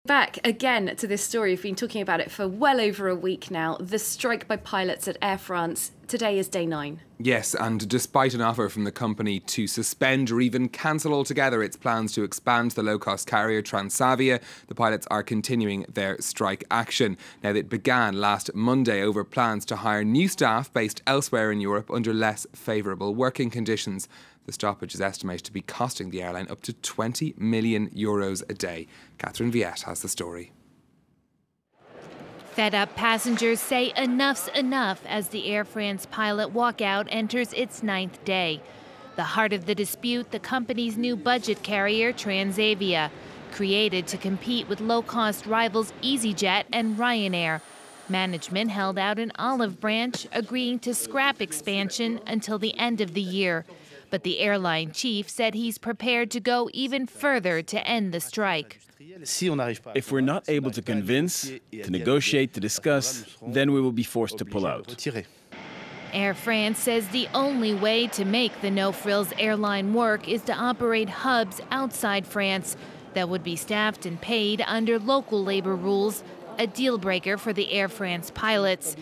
Back again to this story. We've been talking about it for well over a week now. The strike by pilots at Air France. Today is day 9. Yes, and despite an offer from the company to suspend or even cancel altogether its plans to expand the low-cost carrier Transavia, the pilots are continuing their strike action. Now, it began last Monday over plans to hire new staff based elsewhere in Europe under less favourable working conditions. The stoppage is estimated to be costing the airline up to €20 million a day. Catherine Viette has the story. Fed up passengers say enough's enough as the Air France pilot walkout enters its 9th day. The heart of the dispute, the company's new budget carrier, Transavia, created to compete with low-cost rivals EasyJet and Ryanair. Management held out an olive branch, agreeing to scrap expansion until the end of the year. But the airline chief said he's prepared to go even further to end the strike. If we're not able to convince, to negotiate, to discuss, then we will be forced to pull out. Air France says the only way to make the no-frills airline work is to operate hubs outside France that would be staffed and paid under local labor rules, a deal breaker for the Air France pilots.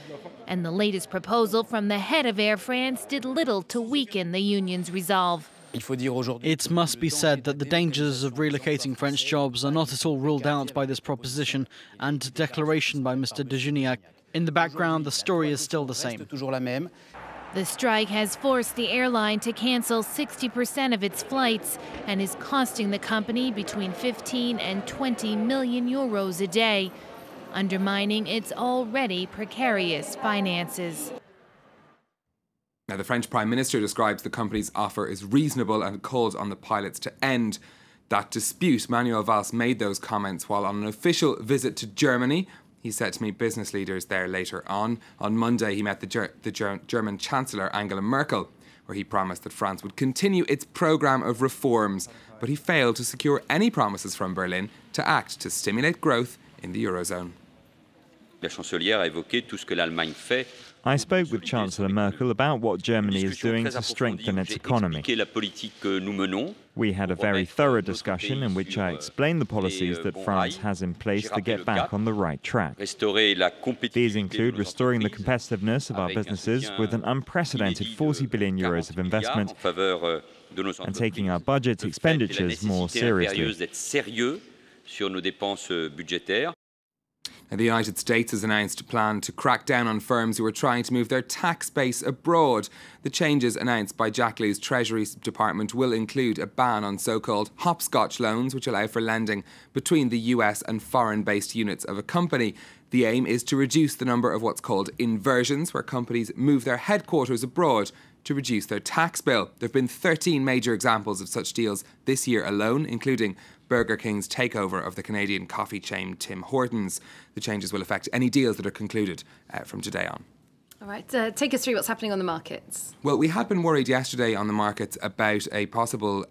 And the latest proposal from the head of Air France did little to weaken the union's resolve. It must be said that the dangers of relocating French jobs are not at all ruled out by this proposition and declaration by Mr. de Juniac. In the background, the story is still the same. The strike has forced the airline to cancel 60% of its flights and is costing the company between 15 and 20 million euros a day, undermining its already precarious finances. Now, the French Prime Minister describes the company's offer as reasonable and calls on the pilots to end that dispute. Manuel Valls made those comments while on an official visit to Germany. He's set to meet business leaders there later on. On Monday, he met the German Chancellor Angela Merkel, where he promised that France would continue its programme of reforms. But he failed to secure any promises from Berlin to act to stimulate growth in the Eurozone. I spoke with Chancellor Merkel about what Germany is doing to strengthen its economy. We had a very thorough discussion in which I explained the policies that France has in place to get back on the right track. These include restoring the competitiveness of our businesses with an unprecedented €40 billion of investment and taking our budget expenditures more seriously. Now, the United States has announced a plan to crack down on firms who are trying to move their tax base abroad. The changes announced by Jack Lew's Treasury Department will include a ban on so-called hopscotch loans, which allow for lending between the US and foreign-based units of a company. The aim is to reduce the number of what's called inversions, where companies move their headquarters abroad to reduce their tax bill. There have been 13 major examples of such deals this year alone, including Burger King's takeover of the Canadian coffee chain Tim Hortons. The changes will affect any deals that are concluded from today on. All right, take us through what's happening on the markets. Well, we had been worried yesterday on the markets about a possible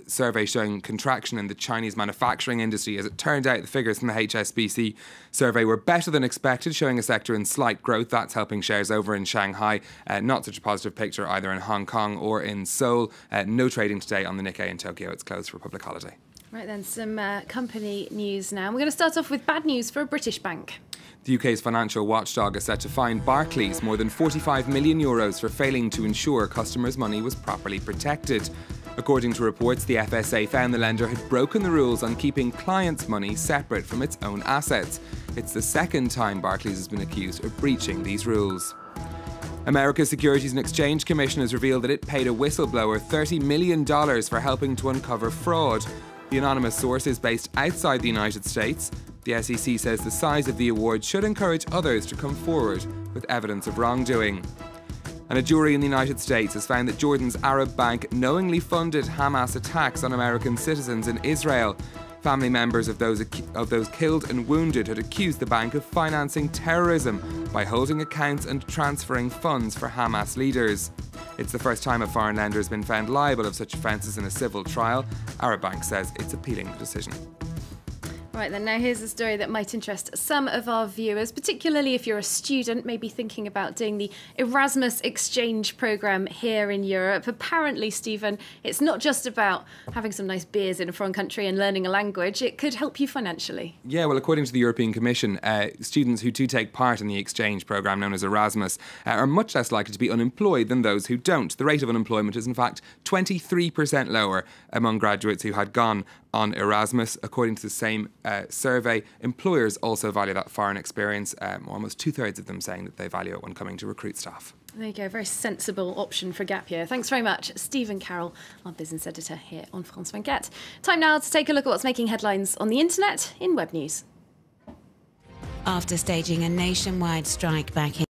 survey showing contraction in the Chinese manufacturing industry. As it turned out, the figures from the HSBC survey were better than expected, showing a sector in slight growth. That's helping shares over in Shanghai. Not such a positive picture either in Hong Kong or in Seoul. No trading today on the Nikkei in Tokyo. It's closed for a public holiday. Right then, some company news now. We're going to start off with bad news for a British bank. The UK's financial watchdog is set to fine Barclays more than €45 million for failing to ensure customers' money was properly protected. According to reports, the FSA found the lender had broken the rules on keeping clients' money separate from its own assets. It's the second time Barclays has been accused of breaching these rules. America's Securities and Exchange Commission has revealed that it paid a whistleblower $30 million for helping to uncover fraud. The anonymous source is based outside the United States. The SEC says the size of the award should encourage others to come forward with evidence of wrongdoing. And a jury in the United States has found that Jordan's Arab bank knowingly funded Hamas attacks on American citizens in Israel. Family members of those killed and wounded had accused the bank of financing terrorism by holding accounts and transferring funds for Hamas leaders. It's the first time a foreign lender has been found liable of such offences in a civil trial. Arab Bank says it's appealing the decision. Right then, now here's a story that might interest some of our viewers, particularly if you're a student, maybe thinking about doing the Erasmus exchange programme here in Europe. Apparently, Stephen, it's not just about having some nice beers in a foreign country and learning a language. It could help you financially. Yeah, well, according to the European Commission, students who do take part in the exchange programme known as Erasmus are much less likely to be unemployed than those who don't. The rate of unemployment is, in fact, 23% lower among graduates who had gone on Erasmus. According to the same survey, employers also value that foreign experience, almost 2/3 of them saying that they value it when coming to recruit staff. There you go, very sensible option for gap year. Thanks very much, Stephen Carroll, our business editor here on France 24. Time now to take a look at what's making headlines on the internet in web news. After staging a nationwide strike back in